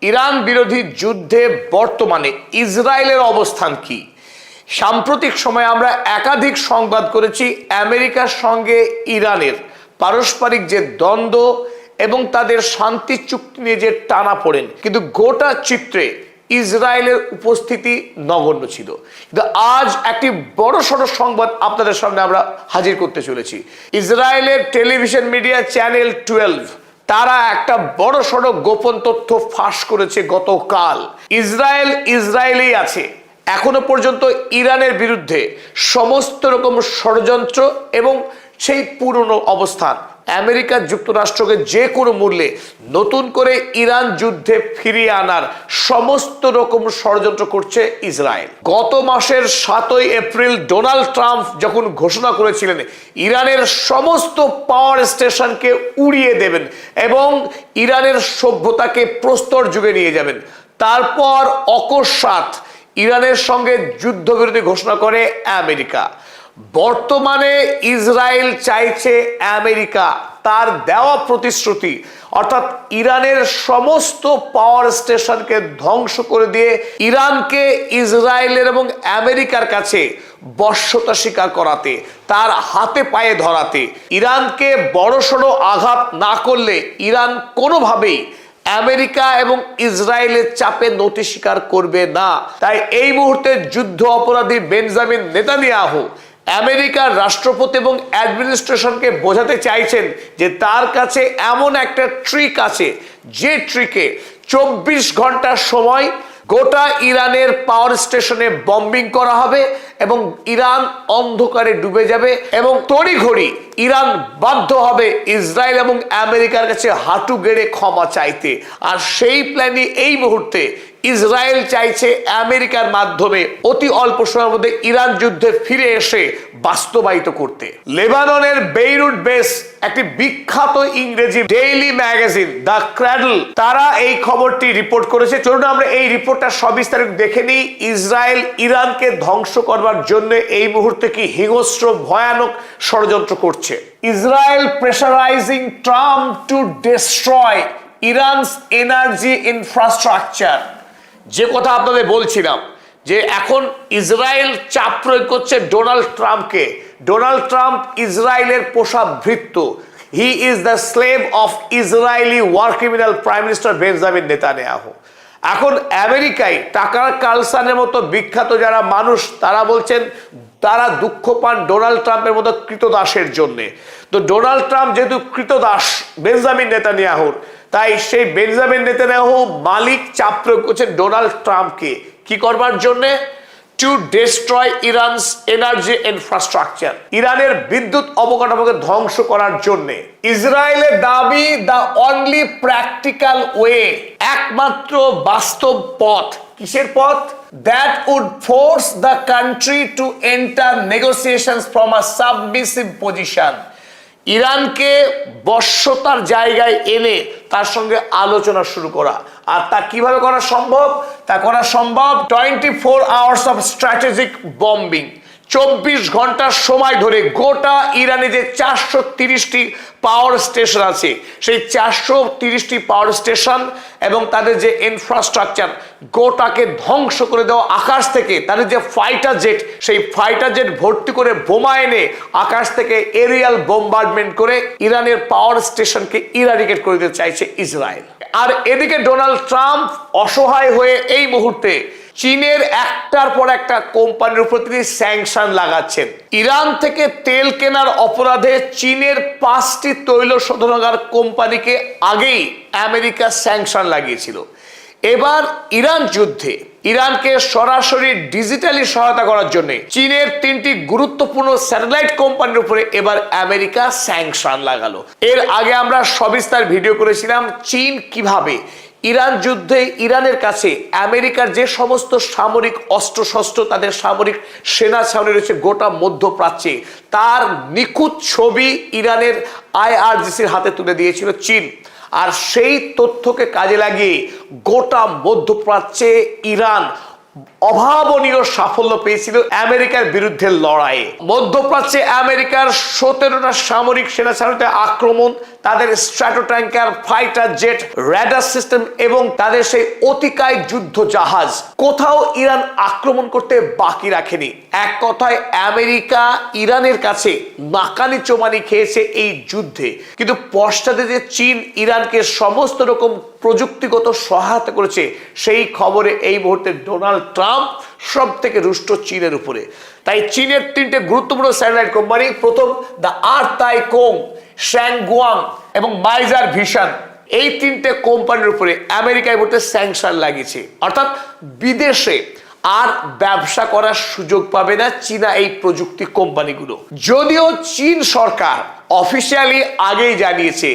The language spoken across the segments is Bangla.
ইরান বিরোধী যুদ্ধে বর্তমানে ইসরায়েলের অবস্থান কি? সাম্প্রতিক সময়ে আমরা একাধিক সংবাদ করেছি আমেরিকার সঙ্গে ইরানের পারস্পরিক যে দ্বন্দ্ব এবং তাদের শান্তি চুক্তি নিয়ে যে টানাপোড়েন, কিন্তু গোটা চিত্রে ইসরায়েলের উপস্থিতি নগণ্য ছিল। কিন্তু আজ একটি বড়সড় সংবাদ আপনাদের সামনে আমরা হাজির করতে চলেছি। ইসরায়েলের টেলিভিশন মিডিয়া চ্যানেল 12 তারা একটা বড়সড় গোপন তথ্য ফাঁস করেছে গতকাল। ইসরায়েলেই আছে। এখনো পর্যন্ত ইরানের বিরুদ্ধে সমস্ত রকম ষড়যন্ত্র এবং সেই পুরনো অবস্থান, আমেরিকা যুক্তরাষ্ট্রকে যে কোনো মূল্যে নতুন করে ইরান যুদ্ধে ফিরিয়ে আনার সমস্ত রকম ষড়যন্ত্র করছে ইসরায়েল। গত মাসের 7 এপ্রিল ডোনাল্ড ট্রাম্প যখন ঘোষণা করেছিলেন ইরানের সমস্ত পাওয়ার স্টেশনকে উড়িয়ে দেবেন এবং ইরানের সভ্যতাকে প্রস্তর যুগে নিয়ে যাবেন, তারপর অকস্মাৎ ইরানের সঙ্গে যুদ্ধবিরতি ঘোষণা করে আমেরিকা। বর্তমানে ইসরায়েল চাইছে আমেরিকা তার দেওয়া প্রতিশ্রুতি অর্থাৎ ইরানের সমস্ত পাওয়ার স্টেশনকে ধ্বংস করে দিয়ে ইরানকে ইসরায়েলের এবং আমেরিকার কাছে বশ্যতা স্বীকার করাতে, তার হাতে পায়ে ধরাতে। ইরানকে বড়সড় আঘাত না করলে ইরান কোনোভাবেই আমেরিকা এবং ইসরায়েলের চাপে নতি স্বীকার করবে না। তাই এই মুহূর্তে যুদ্ধ অপরাধী বেঞ্জামিন নেতানিয়াহু আমেরিকার রাষ্ট্রপতি এবং অ্যাডমিনিস্ট্রেশনকে বোঝাতে চাইছেন যে তার কাছে এমন একটা ট্রিক আছে, যে ট্রিকে 24 ঘন্টার সময় গোটা ইরানের পাওয়ার স্টেশনে বম্বিং করা হবে এবং ইরান অন্ধকারে ডুবে যাবে এবং তড়িঘড়ি ইরান বাধ্য হবে ইসরায়েল এবং আমেরিকার কাছে হাঁটু গেড়ে ক্ষমা চাইতে। আর সেই প্ল্যানই এই মুহূর্তে ইসরায়েল চাইছে আমেরিকার মাধ্যমে অতি অল্প সময়ের মধ্যে ইরান যুদ্ধে ফিরে এসে বাস্তবায়িত করতে। লেবাননের বেইরুট বেস একটি বিখ্যাত ইংরেজি ডেইলি ম্যাগাজিন দ্য ক্র্যাডল তারা এই খবরটি রিপোর্ট করেছে। চলুন আমরা এই রিপোর্টটা সবিস্তারিত দেখে নিই। ইসরায়েল ইরানকে ধ্বংস করবার জন্য এই মুহূর্তে কি হিংস্র ভয়ানক ষড়যন্ত্র করছে। Israel pressurising Trump to destroy Iran's energy infrastructure. যে কথা আপনাদের বলছিলাম যে এখন ইসরায়েল চাপ প্রয়োগ করছে ডোনাল্ড ট্রাম্পকে। ডোনাল্ড ট্রাম্প ইসরায়েলের পোষা ভৃত্য। He is the slave of Israeli war criminal prime minister Benjamin Netanyahu. এখন আমেরিকায় টাকার কালসানের মতো বিখ্যাত যারা মানুষ তারা বলছেন তারা দুঃখ পান ডোনাল্ড ট্রাম্পের মতো কৃতদাসের জন্যে। তো ডোনাল্ড ট্রাম্প যেহেতু কৃতদাস বেঞ্জামিন নেতানিয়াহুর, তাই সেই বেঞ্জামিন নেতানিয়াহু মালিক চাপ প্রয়োগ করছেন ডোনাল্ড ট্রাম্পকে কি করবার জন্যে? Two destroy Iran's energy infrastructure, ইরানের বিদ্যুৎ অবকাঠামোকে ধ্বংস করার জন্যে। ইসরায়েলের দাবি দ্য অনলি প্র্যাকটিক্যাল ওয়ে, একমাত্র বাস্তব পথ। কিসের পথ? that would force the country to enter negotiations from a submissive position, ইরানকে বশ্যতার জায়গায় এনে তার সঙ্গে আলোচনা শুরু করা। আর তা কিভাবে করা সম্ভব? তা করা সম্ভব 24 hours of strategic bombing, 24 ঘন্টার সময় ধরে গোটা ইরানে যে 430টি পাওয়ার স্টেশন আছে সেই 430টি পাওয়ার স্টেশন এবং তাদের যে ইনফ্রাস্ট্রাকচার গোটাকে ধ্বংস করে দেওয়া। আকাশ থেকে তাদের যে ফাইটার জেট, সেই ফাইটার জেট ভর্তি করে বোমা এনে আকাশ থেকে এরিয়াল বোমবার্ডমেন্ট করে ইরানের পাওয়ার স্টেশনকে ইরাডিকেট করে দিতে চাইছে ইসরায়েল। আর এদিকে ডোনাল্ড ট্রাম্প অসহায় হয়ে এই মুহূর্তে চীনের একটার পর একটা কোম্পানির উপর তিনি স্যাংশন লাগাচ্ছেন। ইরান থেকে তেল কেনার অপরাধে চীনের 5টি তৈল শোধনাগার কোম্পানিকে আগেই আমেরিকা স্যাংশন লাগিয়েছিল। এবার ইরান যুদ্ধে ইরানকে সরাসরি ডিজিটালি সহায়তা করার জন্য চীনের 3টি গুরুত্বপূর্ণ স্যাটেলাইট কোম্পানির উপরে এবার আমেরিকা স্যাংশন লাগালো। এর আগে আমরা সবিস্তার ভিডিও করেছিলাম চীন কিভাবে ইরান যুদ্ধে ইরানের কাছে আমেরিকার যে সমস্ত সামরিক অস্ত্রশস্ত্র, তাদের সামরিক সেনা ছাউনি রয়েছে গোটা মধ্যপ্রাচ্যে, তার নিখুঁত ছবি ইরানের IRGCর হাতে তুলে দিয়েছিল চীন। আর সেই তথ্যকে কাজে লাগিয়ে গোটা মধ্যপ্রাচ্যে ইরান অভাবনীয় সাফল্য পেয়েছিল আমেরিকার বিরুদ্ধে লড়াইয়ে। মধ্যপ্রাচ্যে আমেরিকার 17টা সামরিক সেনা ছাউনিতে আক্রমণ, তাদের stratotanker, fighter jet, radar system এবং তাদের সেই অতিকায় যুদ্ধ জাহাজ কোথাও ইরান আক্রমণ করতে বাকি রাখেনি। এক কথায় আমেরিকা ইরানের কাছে নাকানি চোমানি খেয়েছে এই যুদ্ধে। কিন্তু পশ্চাতে যে চীন ইরানকে সমস্ত রকম প্রযুক্তিগত সহায়তা করেছে, সেই খবরে এই মুহূর্তে ডোনাল্ড ট্রাম্প সব থেকে রুষ্ট চীনের উপরে। তাই চীনের তিনটে গুরুত্বপূর্ণ স্যাটেলাইট কোম্পানি, প্রথম দ্য আরতাই কোং, শ্যাংগুয়াং এবং মাইজার ভিশন, এই তিনটে কোম্পানির উপরে আমেরিকায় বলতে স্যাংশন লাগিয়েছে। অর্থাৎ বিদেশে আর ব্যবসা করার সুযোগ পাবে না চীনা এই প্রযুক্তি কোম্পানিগুলো। যদিও চীন সরকার অফিসিয়ালি আগেই জানিয়েছে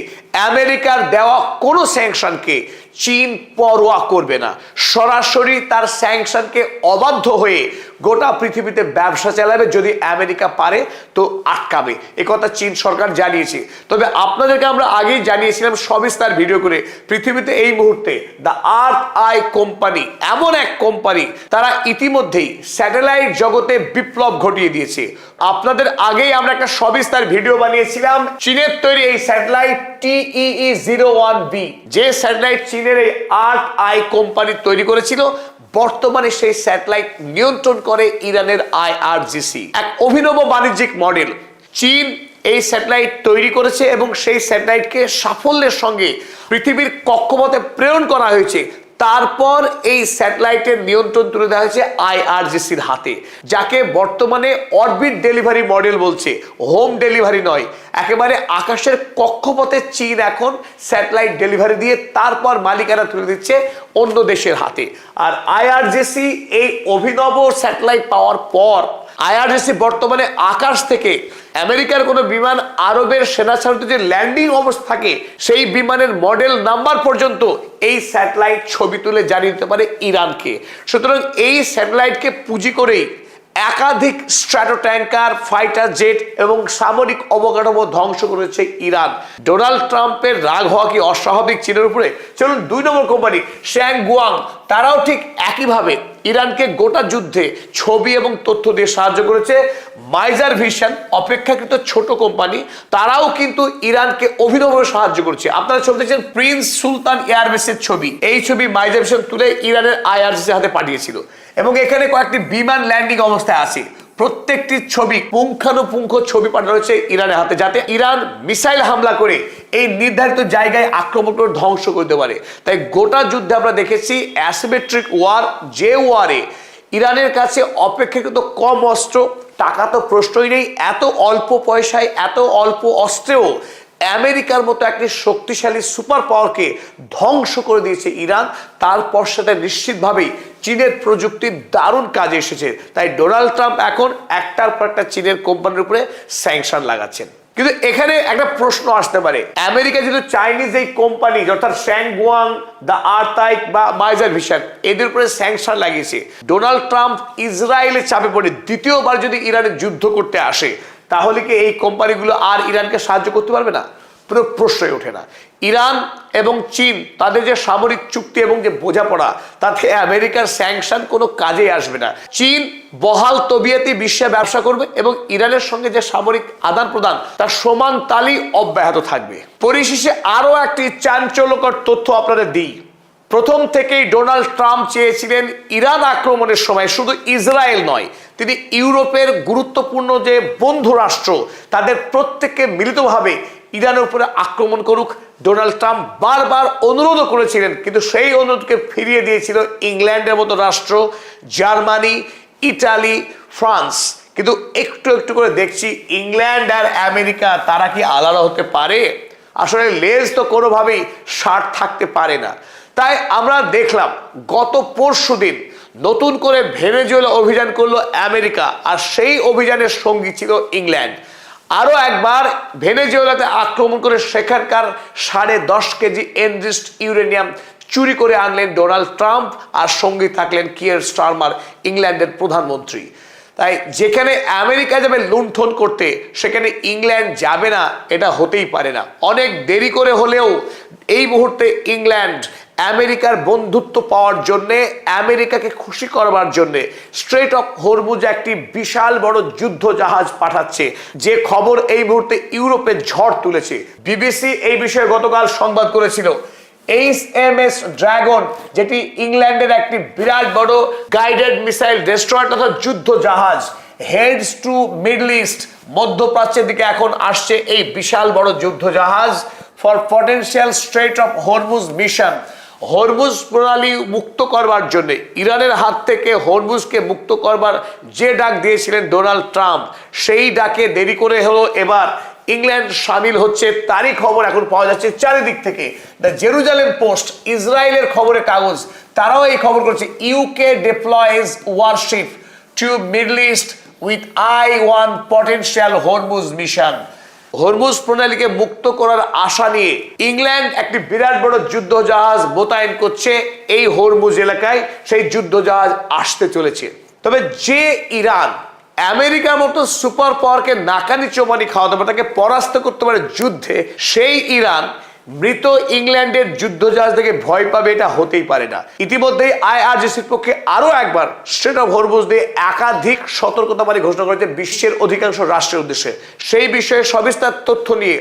আমেরিকার দেওয়া কোনো স্যাংশনকে চীন পরোয়া করবে না, সরাসরি তার স্যাংশনকে অবাধ্য হয়ে গোটা পৃথিবীতে ব্যবসা চালাবে, যদি আমেরিকা পারে তো আটকাবে, একথা চীন সরকার জানিয়েছে। তবে আপনাদেরকে আমরা আগেই জানিয়েছিলাম সবিস্তার ভিডিও করে, পৃথিবীতে এই মুহূর্তে দ্য আর্থ আই কোম্পানি এমন এক কোম্পানি, তারা ইতিমধ্যেই স্যাটেলাইট জগতে বিপ্লব ঘটিয়ে দিয়েছে। আপনাদের আগেই আমরা একটা সবিস্তার ভিডিও বানিয়েছিলাম চীনের তৈরি এই স্যাটেলাইট TEE-01B, যে স্যাটেলাইট চীনের এই আর্থ আই কোম্পানি তৈরি করেছিল। বর্তমানে সেই স্যাটেলাইট নিয়ন্ত্রণ করে ইরানের IRGC, এক অভিনব বাণিজ্যিক মডেল। চীন এই স্যাটেলাইট তৈরি করেছে এবং সেই স্যাটেলাইটকে সাফল্যের সঙ্গে পৃথিবীর কক্ষপথে প্রেরণ করা হয়েছে। তারপর এই স্যাটেলাইটের নিয়ন্ত্রণ তুলে দেওয়া হয়েছে IRGCর হাতে, যাকে বর্তমানে অরবিট ডেলিভারি মডেল বলছে, হোম ডেলিভারি নয়। একেবারে আকাশের কক্ষপথে চীন এখন স্যাটেলাইট ডেলিভারি দিয়ে তারপর মালিকানা তুলে দিচ্ছে অন্য দেশের হাতে। আর IRGC এই অভিনব স্যাটেলাইট পাওয়ার পর IRGC বর্তমানে আকাশ থেকে আমেরিকার কোনো বিমান আরবের সেনা ছাউনিতে যে ল্যান্ডিং অবস্থা থাকে, সেই বিমানের মডেল নাম্বার পর্যন্ত এই স্যাটেলাইট ছবি তুলে জানিয়ে দিতে পারে ইরানকে। সুতরাং এই স্যাটেলাইটকে পুঁজি করেই একাধিক স্ট্র্যাটো ট্যাঙ্কার, ফাইটার জেট এবং সামরিক অবকাঠামো ধ্বংস করেছে ইরান। ডোনাল্ড ট্রাম্পের রাগ হওয়া কি অস্বাভাবিক চীনের উপরে? চলুন 2 নম্বর কোম্পানি শ্যাংগুয়াং, তারাও ঠিক একইভাবে ইরানকে গোটা যুদ্ধে ছবি এবং তথ্য দিয়ে সাহায্য করেছে। মাইজার ভিশন অপেক্ষাকৃত ছোট কোম্পানি, তারাও কিন্তু ইরানকে অভিনবভাবে সাহায্য করছে। আপনারা ছবি দেখছেন প্রিন্স সুলতান এয়ারবেসের ছবি, এই ছবি মাইজার ভিশন তুলে ইরানের IRGC হাতে পাঠিয়েছিল এবং এখানে কয়েকটি বিমান ল্যান্ডিং অবস্থায় আছে। প্রত্যেকটি ছবি পুঙ্খানুপুঙ্খ ছবি পাঠানো হয়েছে ইরানের হাতে, যাতে ইরান মিসাইল হামলা করে এই নির্ধারিত জায়গায় আক্রমণ করে ধ্বংস করতে পারে। তাই গোটা যুদ্ধে আমরা দেখেছি অ্যাসিমেট্রিক ওয়ার, যে ওয়ারে ইরানের কাছে অপেক্ষাকৃত কম অস্ত্র, টাকা তো প্রশ্নই নেই, এত অল্প পয়সায় এত অল্প অস্ত্রেও আমেরিকার মতো একটি শক্তিশালী সুপার পাওয়ারকে ধ্বংস করে দিয়েছে ইরান। তারপর সেটা নিশ্চিতভাবেই চীনের প্রযুক্তির দারুণ কাজে এসেছে। তাই ডোনাল্ড ট্রাম্প এখন একটার পর একটা চীনের কোম্পানির উপরে স্যাংশন লাগাচ্ছেন। কিন্তু এখানে একটা প্রশ্ন আসতে পারে, আমেরিকা যেহেতু চাইনিজ এই কোম্পানি অর্থাৎ শ্যাংগুয়াং, দ্য আরতাই বা মাইজার ভিশন, এদের উপরে স্যাংশন লাগিয়েছে, ডোনাল্ড ট্রাম্প ইসরায়েলের চাপে পড়ে দ্বিতীয়বার যদি ইরানের যুদ্ধ করতে আসে, তাহলে কি এই কোম্পানিগুলো আর ইরানকে সাহায্য করতে পারবে না? পুরো প্রশ্নই ওঠে না। ইরান এবং চীন তাদের যে সামরিক চুক্তি এবং যে বোঝাপড়া, তাতে আমেরিকার স্যাংশন কোনো কাজে আসবে না। চীন বহাল তবিয়তে বিশ্বে ব্যবসা করবে এবং ইরানের সঙ্গে যে সামরিক আদান প্রদান তার সমান তালই অব্যাহত থাকবে। পরিশেষে আরো একটি চাঞ্চল্যকর তথ্য আপনাদের দিই। প্রথম থেকেই ডোনাল্ড ট্রাম্প চেয়েছিলেন ইরান আক্রমণের সময় শুধু ইসরায়েল নয়, তিনি ইউরোপের গুরুত্বপূর্ণ যে বন্ধু রাষ্ট্র তাদের প্রত্যেককে মিলিতভাবে ইরানের উপরে আক্রমণ করুক। ডোনাল্ড ট্রাম্প বারবার অনুরোধও করেছিলেন, কিন্তু সেই অনুরোধকে ফিরিয়ে দিয়েছিল ইংল্যান্ডের মতো রাষ্ট্র, জার্মানি, ইটালি, ফ্রান্স। কিন্তু একটু একটু করে দেখছি ইংল্যান্ড আর আমেরিকা তারা কি আলাদা হতে পারে? আসলে লেজ তো কোনোভাবেই ষাট থাকতে পারে না। তাই আমরা দেখলাম গত পরশুদিন নতুন করে ভেনেজুয়েলা অভিযান করলো আমেরিকা, আর সেই অভিযানের সঙ্গী ছিল ইংল্যান্ড। আরো একবার ভেনেজুয়েলাতে আক্রমণ করে সেখানকার 10.5 কেজি এনরিচড ইউরেনিয়াম চুরি করে আনলেন ডোনাল্ড ট্রাম্প, আর সঙ্গী থাকলেন কিয়ার স্টারমার, ইংল্যান্ডের প্রধানমন্ত্রী। তাই যেখানে আমেরিকা যাবে লুণ্ঠন করতে, সেখানে ইংল্যান্ড যাবে না, এটা হতেই পারে না। অনেক দেরি করে হলেও এই মুহূর্তে ইংল্যান্ড আমেরিকার বন্ধুত্ব পাওয়ার জন্য, আমেরিকাকে খুশি করবার জন্য স্ট্রেট অফ হরমুজ একটি বিশাল বড় যুদ্ধ জাহাজ পাঠাচ্ছে, যে খবর এই মুহূর্তে ইউরোপে ঝড় তুলেছে। বিবিসি এই বিষয়ে গতকাল সংবাদ করেছিল। HMS ড্রাগন, যেটি ইংল্যান্ডের একটি বিরাট বড় গাইডেড মিসাইল ডেস্ট্রয়ার তথা যুদ্ধ জাহাজ, হেডস টু মিডল ইস্ট, মধ্যপ্রাচ্যের দিকে এখন আসছে এই বিশাল বড় যুদ্ধ জাহাজ for potential strait of Hormuz mission. Hormuz প্রণালী মুক্ত করবার জন্য, ইরানের হাত থেকে হরমুজকে মুক্ত করবার যে ডাক দিয়েছিলেন ডোনাল্ড ট্রাম্প, সেই ডাকে দেরি করে হলো এবার ইংল্যান্ড সামিল হচ্ছে, তারই খবর এখন পাওয়া যাচ্ছে চারিদিক থেকে। দ্য জেরুজালেম পোস্ট, ইসরায়েলের খবরের কাগজ, তারাও এই খবর করছে, UK deploys warship to Middle East with I-1 potential Hormuz mission. Hormuz প্রণালীকে মুক্ত করার আশা নিয়ে ইংল্যান্ড একটি বিরাট বড় যুদ্ধ জাহাজ মোতায়েন করছে এই হরমুজ এলাকায়। সেই যুদ্ধ জাহাজ আসতে চলেছে। তবে যে ইরান আমেরিকার মতো সুপার পাওয়ারকে নাকানি চোবানি খাওয়াতে পারে, তাকে পরাস্ত করতে পারে যুদ্ধে, সেই ইরান মৃত ইংল্যান্ডের যুদ্ধ জাহাজ থেকে ভয় পাবে, এটা হতেই পারে না। ইতিমধ্যেই IRGCর পক্ষে আরো একবার স্ট্রেট অফ হরমুজ দিয়ে একাধিক সতর্কতাবাণী ঘোষণা করেছে বিশ্বের অধিকাংশ রাষ্ট্রের উদ্দেশ্যে। সেই বিষয়ে সবিস্তার তথ্য নিয়ে